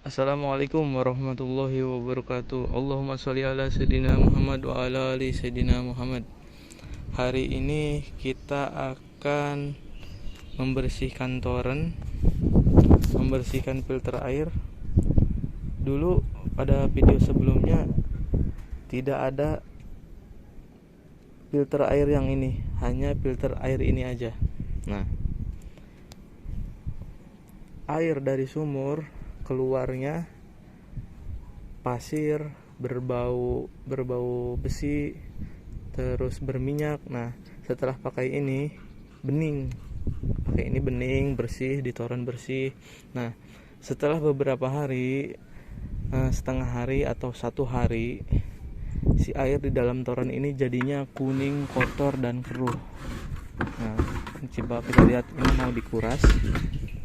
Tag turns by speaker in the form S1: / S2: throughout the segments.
S1: Assalamualaikum warahmatullahi wabarakatuh. Allahumma sholli ala sayyidina Muhammad wa ala ali sayyidina Muhammad. Hari ini kita akan membersihkan toren, membersihkan filter air. Dulu pada video sebelumnya tidak ada filter air yang ini, hanya filter air ini aja. Nah, air dari sumur keluarnya pasir, berbau besi, terus berminyak. Nah, setelah pakai ini bening, bersih, di toren bersih. Nah, setelah beberapa hari, setengah hari atau 1 hari, si air di dalam toren ini jadinya kuning, kotor, dan keruh. Nah, coba kita lihat, ini mau dikuras.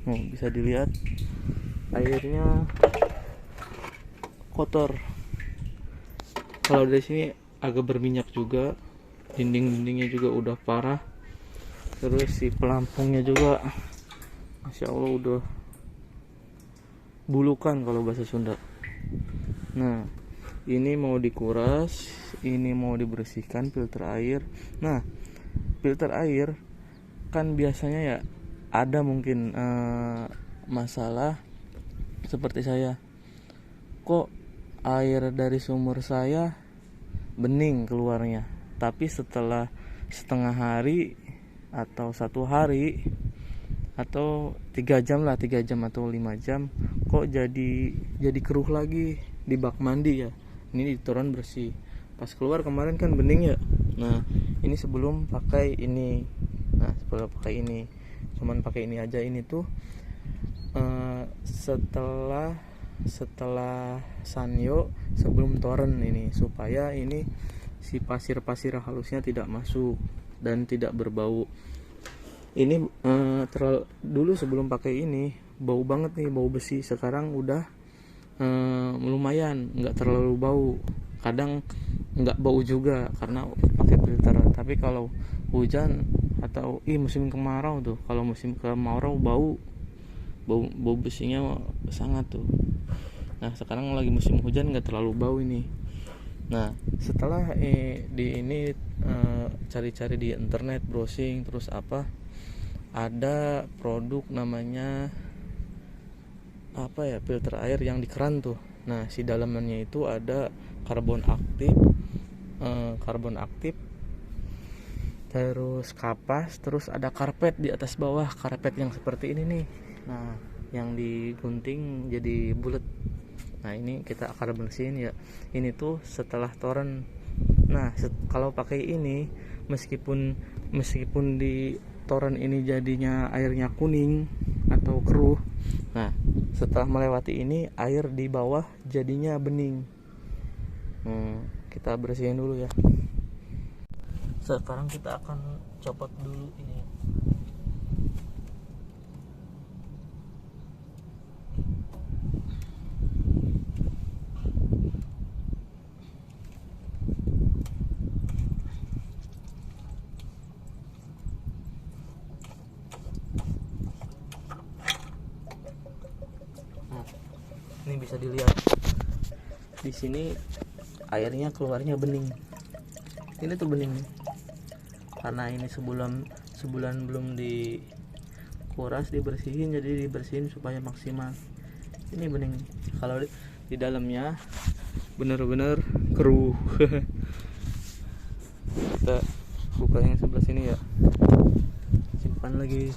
S1: Bisa dilihat airnya kotor. Kalau dari sini agak berminyak juga, dinding-dindingnya juga udah parah. Terus si pelampungnya juga, masya Allah, udah bulukan kalau bahasa Sunda. Nah, ini mau dikuras, ini mau dibersihkan filter air. Nah, filter air kan biasanya ya ada mungkin masalah seperti saya, kok air dari sumur saya bening keluarnya, tapi setelah setengah hari atau 1 hari atau 3 jam atau 5 jam, kok jadi keruh lagi di bak mandi ya. Ini di toren bersih, pas keluar kemarin kan bening ya. Nah, ini sebelum pakai ini. Cuman pakai ini aja. Ini tuh setelah sanyo sebelum toren ini, supaya ini si pasir-pasir halusnya tidak masuk dan tidak berbau. Ini dulu sebelum pakai ini bau banget nih, bau besi. Sekarang udah lumayan, nggak terlalu bau. Kadang nggak bau juga karena pakai filter. Tapi kalau hujan atau musim kemarau tuh, kalau musim kemarau bau besinya sangat tuh. Nah, sekarang lagi musim hujan nggak terlalu bau ini. Nah, setelah cari-cari di internet, browsing, terus ada produk namanya filter air yang di keran tuh. Nah, si dalamannya itu ada karbon aktif, terus kapas, terus ada karpet di atas bawah, karpet yang seperti ini nih. Nah, yang digunting jadi bulat. Nah, ini kita akan bersihin ya. Ini tuh setelah toren. Nah, kalau pakai ini, meskipun di toren ini jadinya airnya kuning atau keruh, nah setelah melewati ini, air di bawah jadinya bening. Kita bersihin dulu ya. Sekarang kita akan copot dulu ini. Ini bisa dilihat di sini airnya keluarnya bening. Ini tuh bening nih, karena ini sebulan belum dikuras, dibersihin, jadi dibersihin supaya maksimal. Ini bening. Kalau di dalamnya bener-bener keruh. Kita buka yang sebelah sini ya, simpan lagi.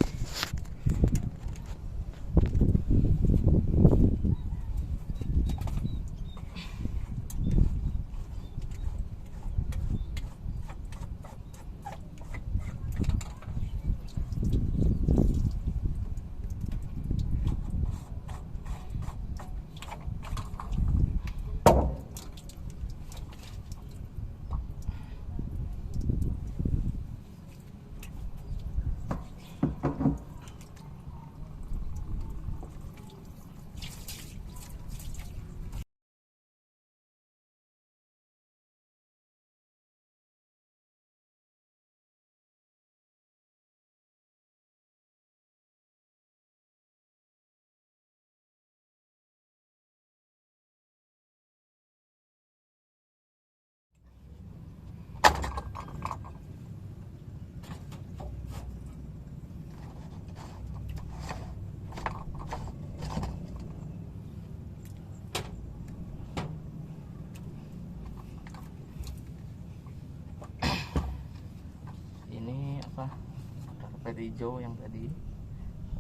S1: karpet hijau yang tadi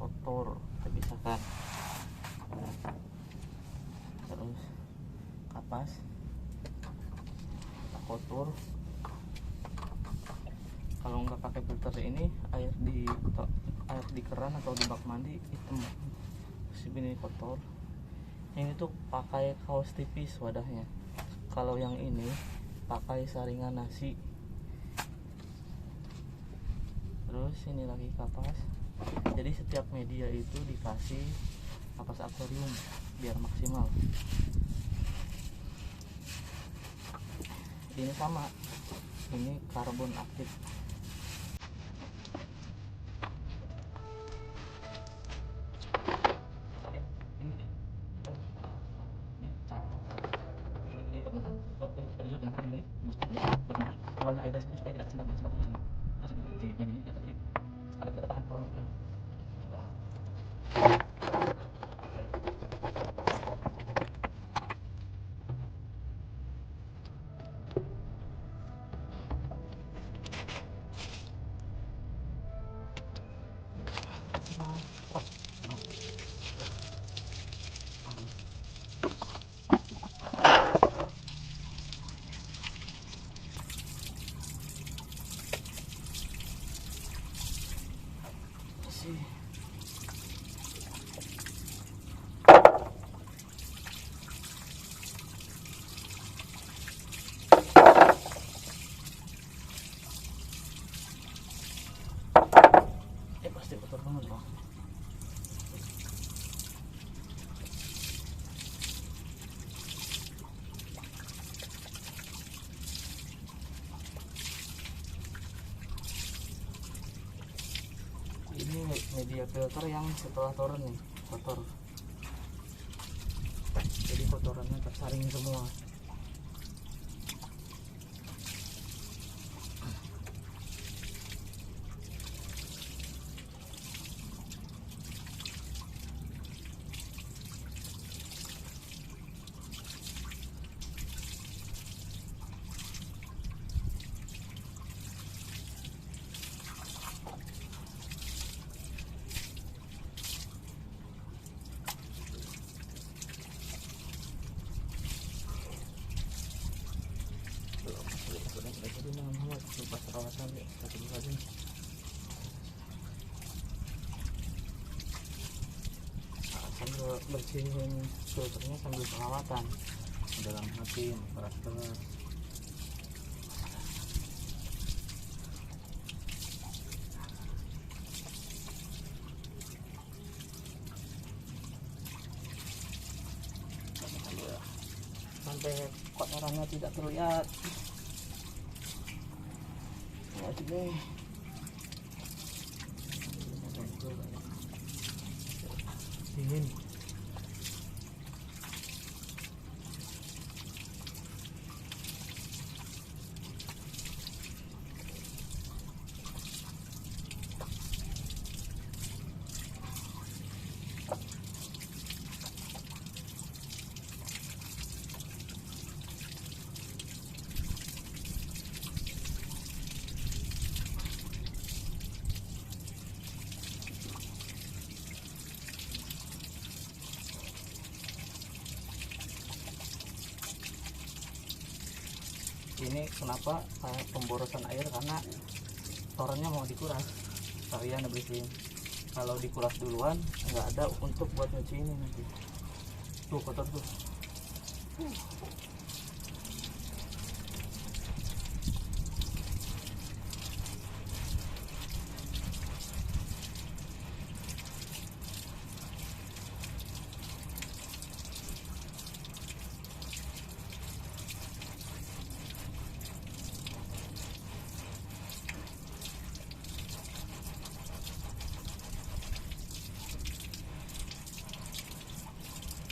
S1: kotor, kita pisahkan. Terus kapas kita kotor. Kalau nggak pakai filter ini, air di keran atau di bak mandi hitam, terus ini kotor. Ini tuh pakai kaos tipis wadahnya. Kalau yang ini pakai saringan nasi. Terus ini lagi kapas. Jadi setiap media itu dikasih kapas akuarium biar maksimal. Ini sama, ini karbon aktif. Pasti kotor banget loh. Ini media filter yang setelah turun nih kotor, jadi kotorannya tersaring semua. Pas perawatan ya, satu lagi. Sambil bersihin filternya sambil perawatan, dalam hati keras-keras. Sampai kotorannya tidak terlihat. Dingin. Ini kenapa pemborosan air, karena torennya mau dikuras sekalian bersihin. Kalau dikuras duluan nggak ada untuk buat nyuci ini nanti. Tuh kotor tuh.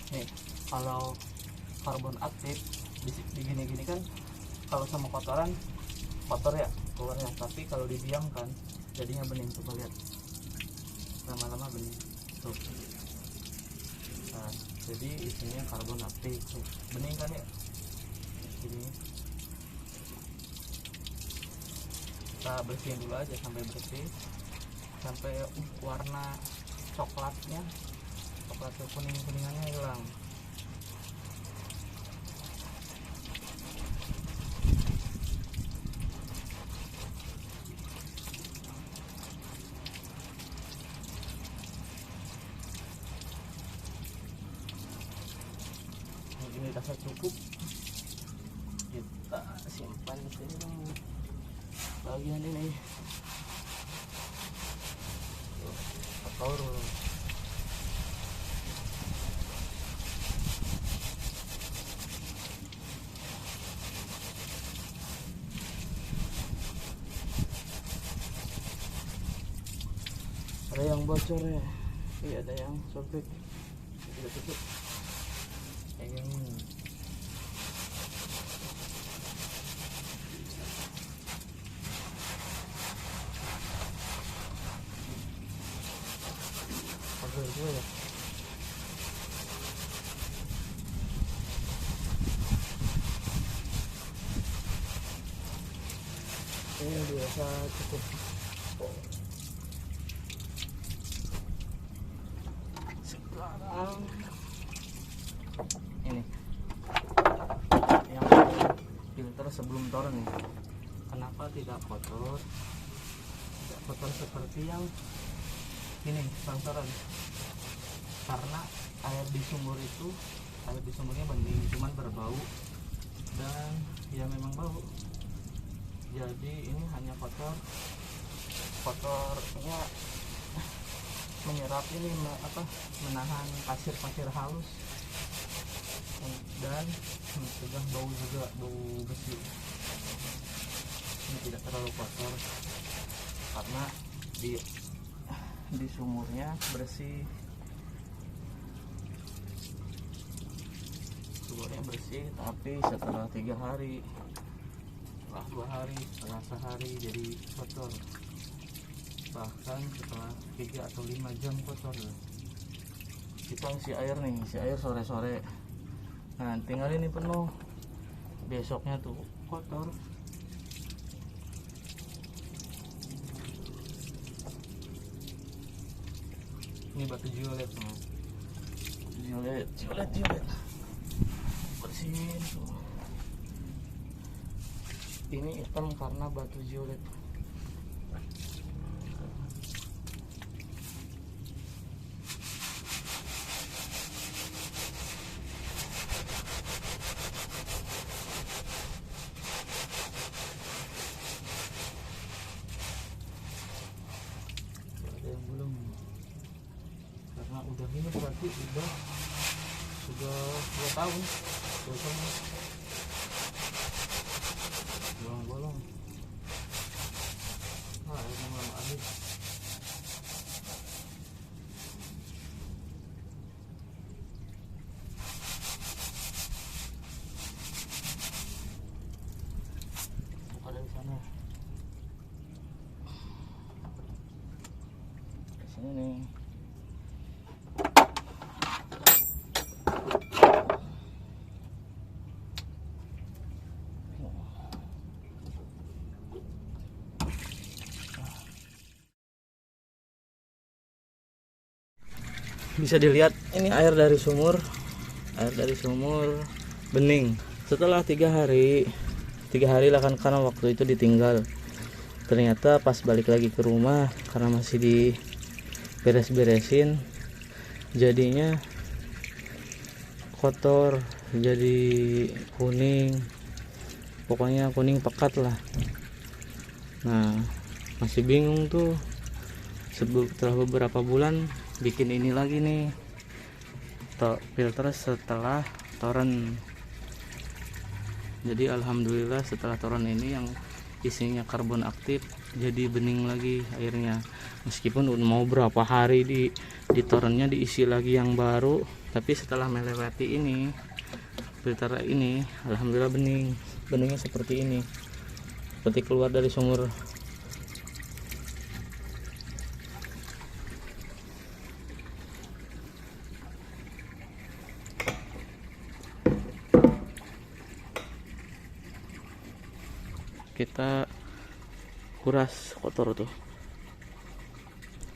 S1: Nih, kalau karbon aktif di gini-gini kan, kalau sama kotoran kotor ya keluarnya, tapi kalau didiamkan jadinya bening. Coba lihat, lama-lama bening tuh. Nah, jadi isinya karbon aktif tuh, bening kan ya. Jadi kita bersihin dulu aja sampai bersih, sampai warna coklatnya, coklat kuningannya hilang. Ini rasa cukup, kita simpan di sini bagian ini. Kotor. Ada yang bocor ya, iya ada yang sobek, tidak tutup. Yang pegel juga ya. Ini biasa cukup. Sekarang ini yang filter sebelum toren nih. Kenapa tidak kotor? Tidak kotor seperti yang ini transparan. Karena air di sumurnya bening, cuman berbau dan ya memang bau. Jadi ini hanya kotornya menyerap ini menahan pasir halus dan mencegah bau juga, bau besi. Ini tidak terlalu kotor karena di sumurnya bersih. Sumurnya bersih, tapi setelah 3 hari, setelah 2 hari, setelah sehari jadi kotor. Bahkan setelah 3 atau 5 jam kotor. Kita isi air sore-sore. Nah, tinggal ini penuh. Besoknya tuh kotor. Ini batu violet, violet. Bersihin tuh. Ini hitam karena batu violet. Ada yang belum, karena udah ini berarti sudah 2 tahun bolong-bolong. Nah, ini memang habis. Ada di sana. Di sini nih. Bisa dilihat ini air dari sumur bening. Setelah 3 hari lah kan, karena waktu itu ditinggal. Ternyata pas balik lagi ke rumah, karena masih diberes-beresin, jadinya kotor, jadi kuning, pokoknya kuning pekat lah. Nah, masih bingung tuh. Setelah beberapa bulan bikin ini lagi nih, filter setelah toren. Jadi alhamdulillah setelah toren ini yang isinya karbon aktif jadi bening lagi airnya. Meskipun mau berapa hari di torennya diisi lagi yang baru, tapi setelah melewati ini filter ini alhamdulillah beningnya seperti ini, seperti keluar dari sumur. Kita kuras kotor tuh.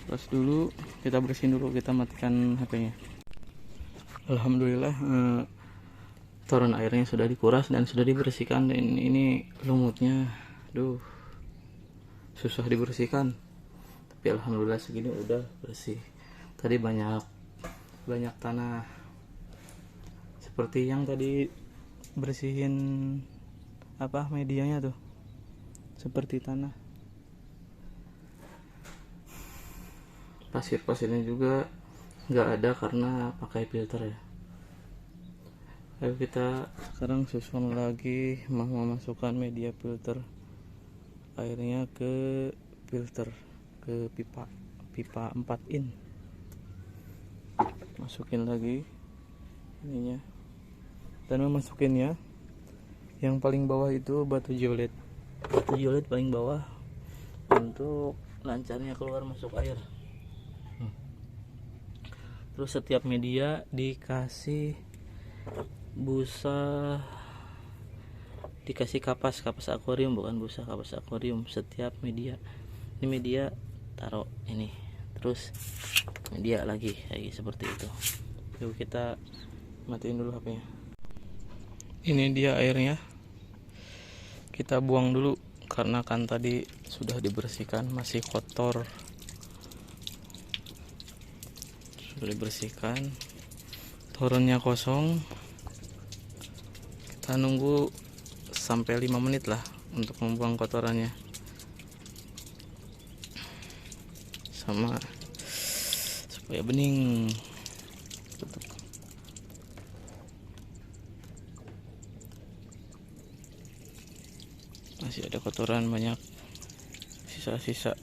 S1: Terus dulu kita bersihin dulu, kita matikan HP-nya. Alhamdulillah toren airnya sudah dikuras dan sudah dibersihkan. Dan ini lumutnya susah dibersihkan, tapi alhamdulillah segini udah bersih. Tadi banyak tanah, seperti yang tadi bersihin medianya tuh, seperti tanah. Pasirnya juga nggak ada karena pakai filter ya. Ayo kita sekarang susun lagi, memasukkan media filter airnya ke filter, ke pipa 4 in. Masukin lagi ininya, dan memasukinnya yang paling bawah itu batu violet paling bawah untuk lancarnya keluar masuk air. Terus setiap media dikasih busa, dikasih kapas akuarium, bukan busa, kapas akuarium setiap media. Ini media taruh ini, terus media lagi kayak seperti itu. Yuk kita matiin dulu HP-nya. Ini dia airnya, kita buang dulu karena kan tadi sudah dibersihkan, masih kotor. Sudah dibersihkan, torennya kosong. Kita nunggu sampai 5 menit lah untuk membuang kotorannya, sama supaya bening. Tutup. Masih ada kotoran banyak, sisa-sisa.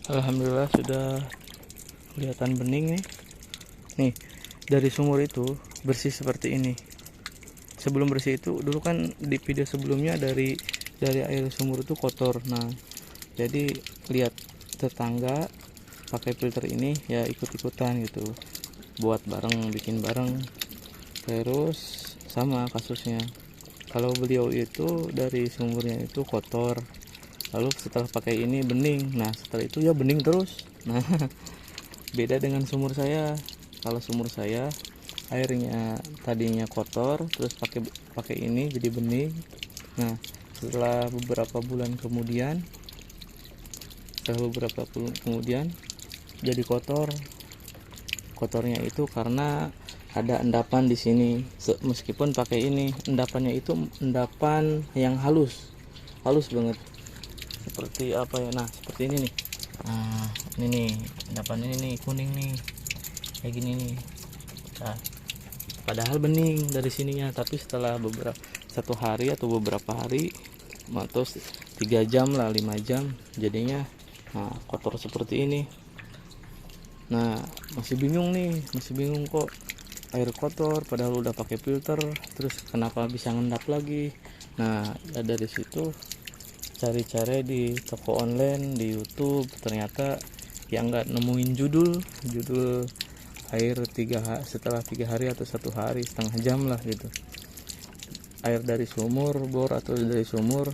S1: Alhamdulillah sudah kelihatan bening nih. Dari sumur itu bersih seperti ini. Sebelum bersih itu dulu kan di video sebelumnya dari air sumur itu kotor. Nah, jadi lihat tetangga pakai filter ini ya ikut-ikutan gitu, buat bareng, bikin bareng. Terus sama kasusnya, kalau beliau itu dari sumurnya itu kotor, lalu setelah pakai ini bening. Nah setelah itu ya bening terus. Nah beda dengan sumur saya. Kalau sumur saya airnya tadinya kotor, terus pakai ini jadi bening. Nah setelah beberapa bulan kemudian jadi kotor. Kotornya itu karena ada endapan di sini. Meskipun pakai ini, endapannya itu endapan yang halus banget. Seperti apa ya? Nah seperti ini nih. Nah ini nih endapan ini nih, kuning nih, kayak gini nih. Nah, padahal bening dari sininya, tapi setelah satu hari atau beberapa hari, atau 3 jam lah, 5 jam, jadinya kotor seperti ini. Nah masih bingung kok air kotor padahal udah pakai filter, terus kenapa bisa ngendap lagi. Nah dari situ cari-cari di toko online, di YouTube, ternyata yang nggak nemuin judul air setelah 3 hari atau 1 hari, setengah jam lah gitu, air dari sumur bor atau dari sumur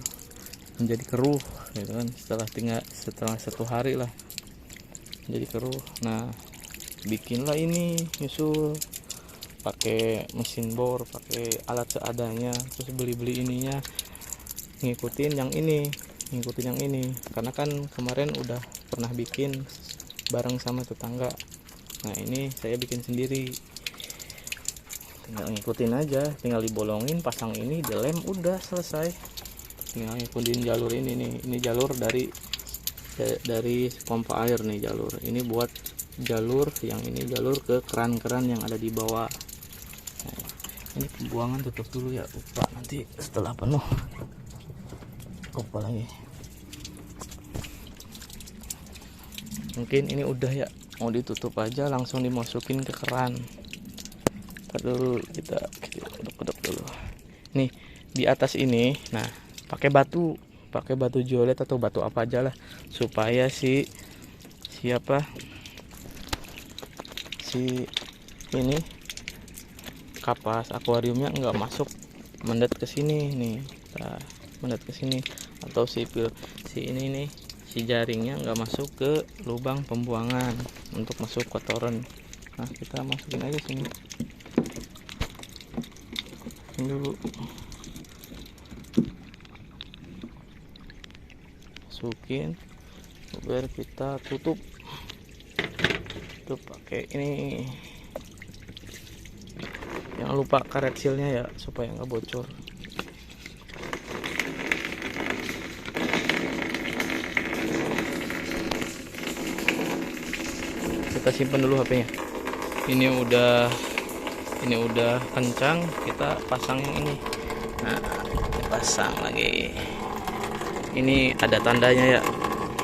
S1: menjadi keruh gitu kan, setelah 1 hari lah jadi keruh. Nah bikinlah ini, nyusul pakai mesin bor, pakai alat seadanya, terus beli ininya, ngikutin yang ini karena kan kemarin udah pernah bikin bareng sama tetangga. Nah ini saya bikin sendiri, tinggal ngikutin aja, tinggal dibolongin, pasang ini, dilem, udah selesai. Tinggal ngikutin jalur ini nih, ini jalur dari pompa air nih, jalur ini buat jalur yang ini, jalur ke keran-keran yang ada di bawah. Nah, ini pembuangan tutup dulu ya, lupa nanti setelah penuh lupa lagi. Mungkin ini udah ya, mau ditutup aja, langsung dimasukin ke keran. Ntar dulu kita kedok dulu nih di atas ini. Nah pakai batu violet atau batu apa aja lah, supaya si ini kapas akuariumnya nggak masuk mendet ke sini nih. Nah, mendet ke sini, atau si ini nih si jaringnya nggak masuk ke lubang pembuangan untuk masuk kotoran. Nah, kita masukin aja sini dulu, masukin, biar kita tutup pakai ini. Jangan lupa karet sealnya ya, supaya nggak bocor. Kita simpan dulu HP-nya. Ini udah kencang, kita pasang yang ini. Nah, dipasang lagi. Ini ada tandanya ya,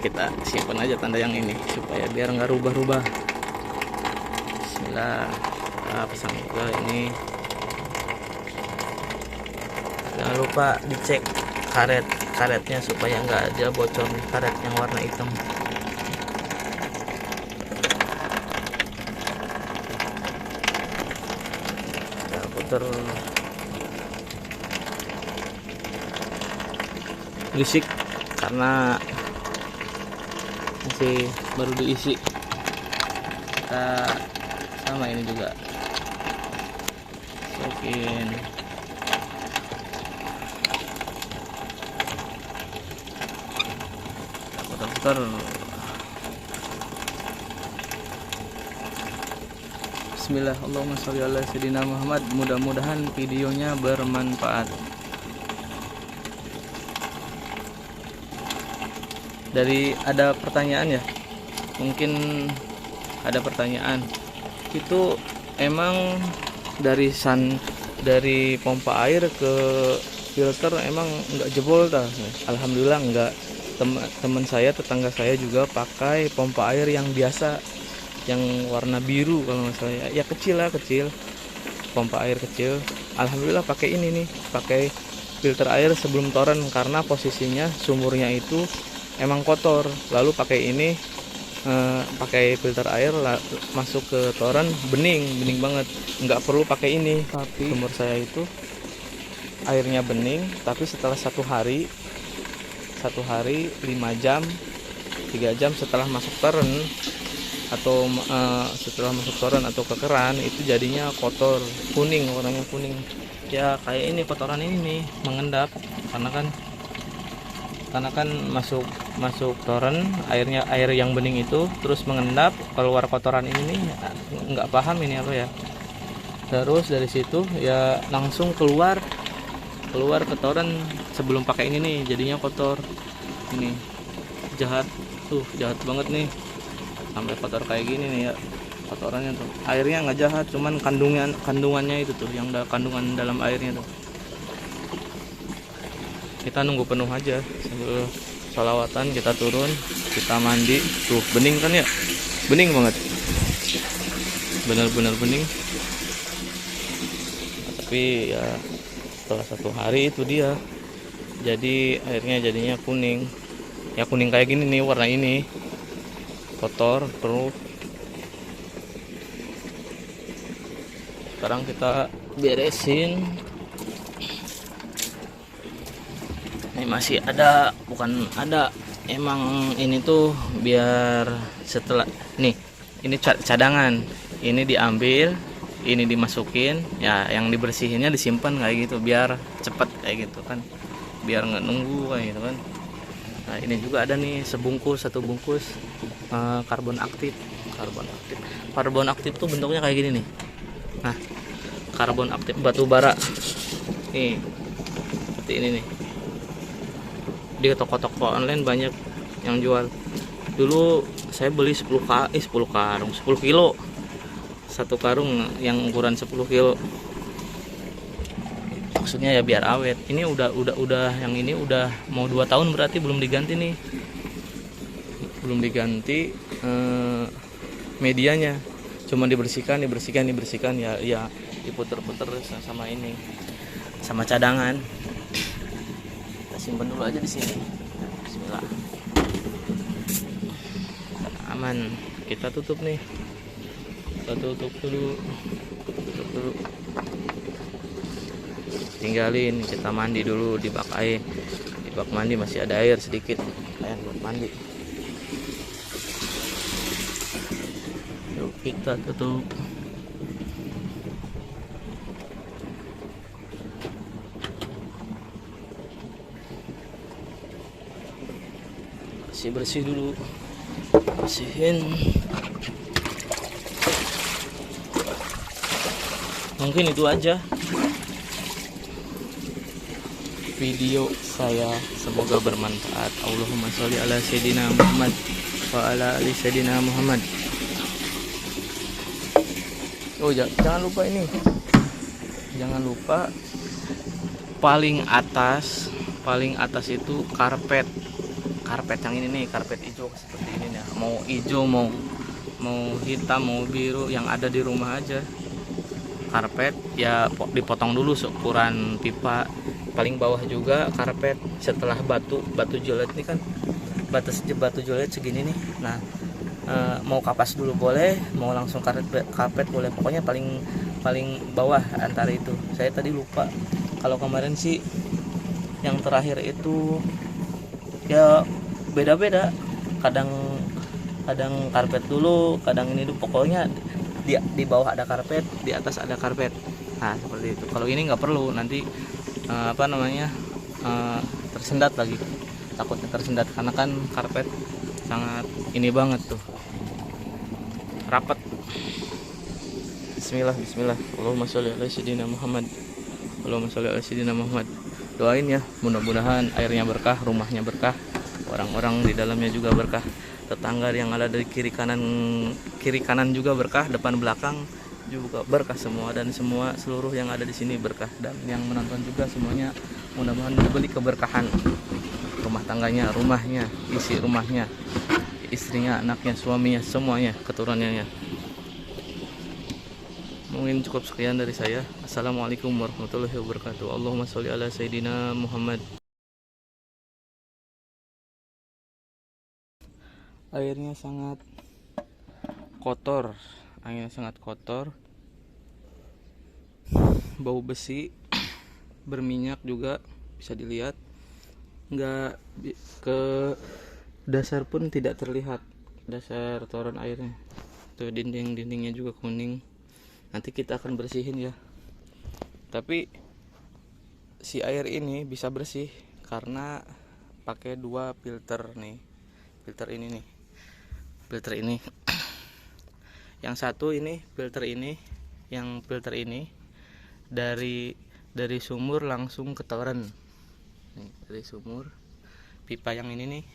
S1: kita simpan aja tanda yang ini supaya biar nggak rubah-rubah. Bismillah, kita pasang juga ini. Jangan lupa dicek karetnya supaya nggak ada bocor nih, karet yang warna hitam. Kita putar. Berisik karena masih baru diisi. Kita sama ini juga masukin. Kita putar-putar. Bismillah, Allahumma sholli ala sayyidina Muhammad. Mudah-mudahan videonya bermanfaat. Dari ada pertanyaan ya, mungkin ada pertanyaan, itu emang dari pompa air ke filter emang nggak jebol ta? Alhamdulillah nggak. Teman saya, tetangga saya juga pakai pompa air yang biasa, yang warna biru kalau nggak salah ya, kecil, pompa air kecil. Alhamdulillah pakai ini nih, pakai filter air sebelum toren, karena posisinya sumurnya itu emang kotor. Lalu pakai ini, pakai filter air masuk ke toren, bening banget, nggak perlu pakai ini. Tapi sumur saya itu airnya bening, tapi setelah satu hari 5 jam 3 jam setelah masuk toren atau ke keran, itu jadinya kotor, kuning, warnanya kuning ya, kayak ini kotoran ini nih mengendap, karena kan masuk toren, air yang bening itu terus mengendap keluar kotoran ini nih, nggak paham ini apa ya. Terus dari situ ya langsung keluar ke toren sebelum pakai ini nih, jadinya kotor. Ini jahat banget nih, sampai kotor kayak gini nih ya kotorannya tuh. Airnya nggak jahat, cuman kandungannya itu tuh, yang ada kandungan dalam airnya tuh. Kita nunggu penuh aja sambil sholawatan, kita turun, kita mandi. Tuh bening kan ya, bening banget, benar-benar bening. Tapi ya setelah 1 hari itu dia jadi airnya jadinya kuning ya, kuning kayak gini nih, warna ini kotor keruh. Sekarang kita beresin. Ini masih ada, emang ini tuh biar setelah nih, ini cadangan, ini diambil, ini dimasukin ya, yang dibersihinnya disimpan kayak gitu biar cepet kayak gitu kan, biar nggak nunggu kayak gitu kan. Nah ini juga ada nih satu bungkus karbon aktif tuh bentuknya kayak gini nih. Nah karbon aktif batu bara nih, seperti ini nih. Di toko-toko online banyak yang jual. Dulu saya beli 10 kilo, satu karung yang ukuran 10 kilo. Maksudnya ya biar awet. Ini udah yang ini udah mau 2 tahun, berarti belum diganti nih, medianya, cuma dibersihkan ya diputer-puter sama ini, sama cadangan. Kita simpan dulu aja di sini. Bismillah. Aman. Kita tutup nih. Tutup dulu. Tinggalin, kita mandi dulu di bak air. Di bak mandi masih ada air sedikit, air buat mandi. kita tutup. Bersih dulu, bersihin. Mungkin itu aja video saya, semoga bermanfaat. Allahumma sholli ala sayyidina Muhammad wa ala ali sayyidina Muhammad. Oh jangan lupa ini, jangan lupa paling atas itu karpet yang ini nih, karpet hijau seperti ini nih. Mau hijau, mau hitam, mau biru, yang ada di rumah aja. Karpet ya dipotong dulu seukuran pipa. Paling bawah juga karpet. Setelah batu jolet ini kan batu jolet segini nih. Nah mau kapas dulu boleh, mau langsung karpet boleh. Pokoknya paling bawah antara itu. Saya tadi lupa. Kalau kemarin sih yang terakhir itu ya beda-beda, kadang karpet dulu, kadang ini dulu. Pokoknya di bawah ada karpet, di atas ada karpet. Nah seperti itu. Kalau ini nggak perlu, nanti tersendat lagi, takutnya tersendat karena kan karpet sangat ini banget tuh, rapat. Bismillah. Allahumma sholli ala sayyidina Muhammad. Allahumma sholli ala sayyidina Muhammad. Doain ya, mudah-mudahan airnya berkah, rumahnya berkah, orang-orang di dalamnya juga berkah, tetangga yang ada dari kiri kanan juga berkah, depan belakang juga berkah semua, dan seluruh yang ada di sini berkah, dan yang menonton juga semuanya mudah-mudahan diberi keberkahan, rumah tangganya, rumahnya, isi rumahnya, istrinya, anaknya, suaminya, semuanya, keturunannya. Mungkin cukup sekian dari saya. Assalamualaikum warahmatullahi wabarakatuh. Allahumma sholli ala sayyidina Muhammad. Airnya sangat kotor, bau besi, berminyak juga bisa dilihat. Nggak ke dasar pun tidak terlihat, dasar toren airnya. Tuh dindingnya juga kuning. Nanti kita akan bersihin ya. Tapi si air ini bisa bersih karena pakai 2 filter nih. Filter ini. Yang satu ini filter ini, yang filter ini dari sumur langsung ke toren. Nih, dari sumur. Pipa yang ini.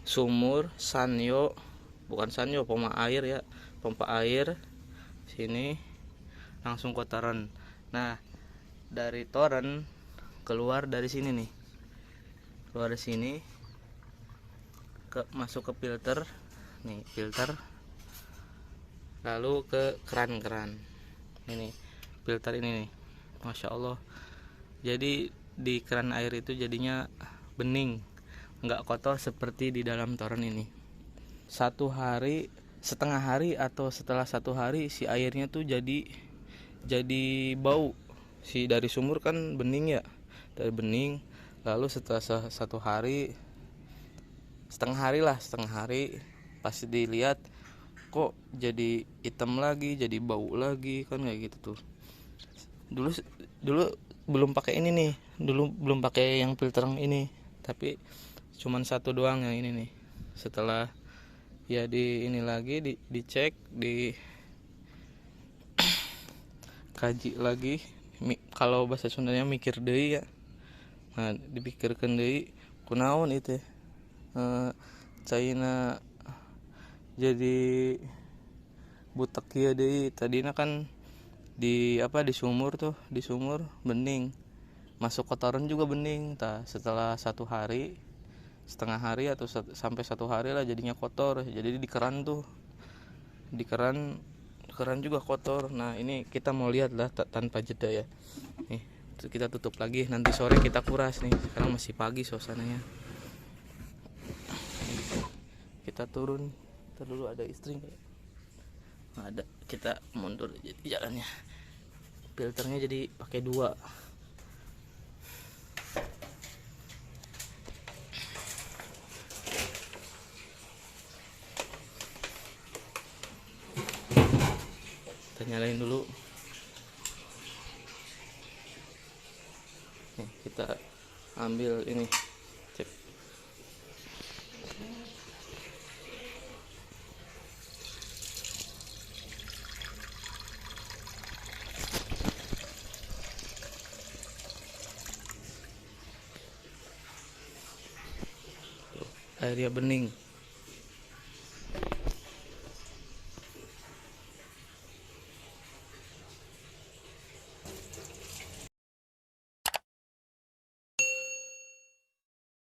S1: Sumur Sanyo, bukan Sanyo, pompa air sini langsung ke toren. Nah, dari toren keluar dari sini nih. Keluar dari sini masuk ke filter. Nih, filter. Lalu ke keran. Ini filter ini nih. Masya Allah. Jadi di keran air itu jadinya bening, nggak kotor seperti di dalam toren ini. Setengah hari atau setelah 1 hari si airnya tuh jadi bau. Si dari sumur kan bening ya, dari bening. Lalu setelah 1 hari, setengah hari pas dilihat kok jadi hitam lagi, jadi bau lagi, kan kayak gitu tuh. Dulu belum pakai ini nih, belum pakai yang filter yang ini, tapi cuman 1 doang yang ini nih. Setelah ya dicek, kaji lagi, kalau bahasa Sundanya mikir deui ya. Nah, dipikirkan deui kunaon itu China jadi butek ya deui. Tadina kan di sumur bening, masuk ke toren juga bening. Setelah 1 hari, setengah hari atau sampai 1 hari lah jadinya kotor. Jadi di keran juga kotor. Nah ini kita mau lihat lah tanpa jeda ya. Nih kita tutup lagi, nanti sore kita kuras nih. Sekarang masih pagi suasananya. Kita turun. Ntar dulu ada istri nggak? Ada. Kita mundur jalannya. Filternya jadi pakai 2. kita nyalain dulu. Nih, kita ambil ini, cek. Tuh, airnya bening.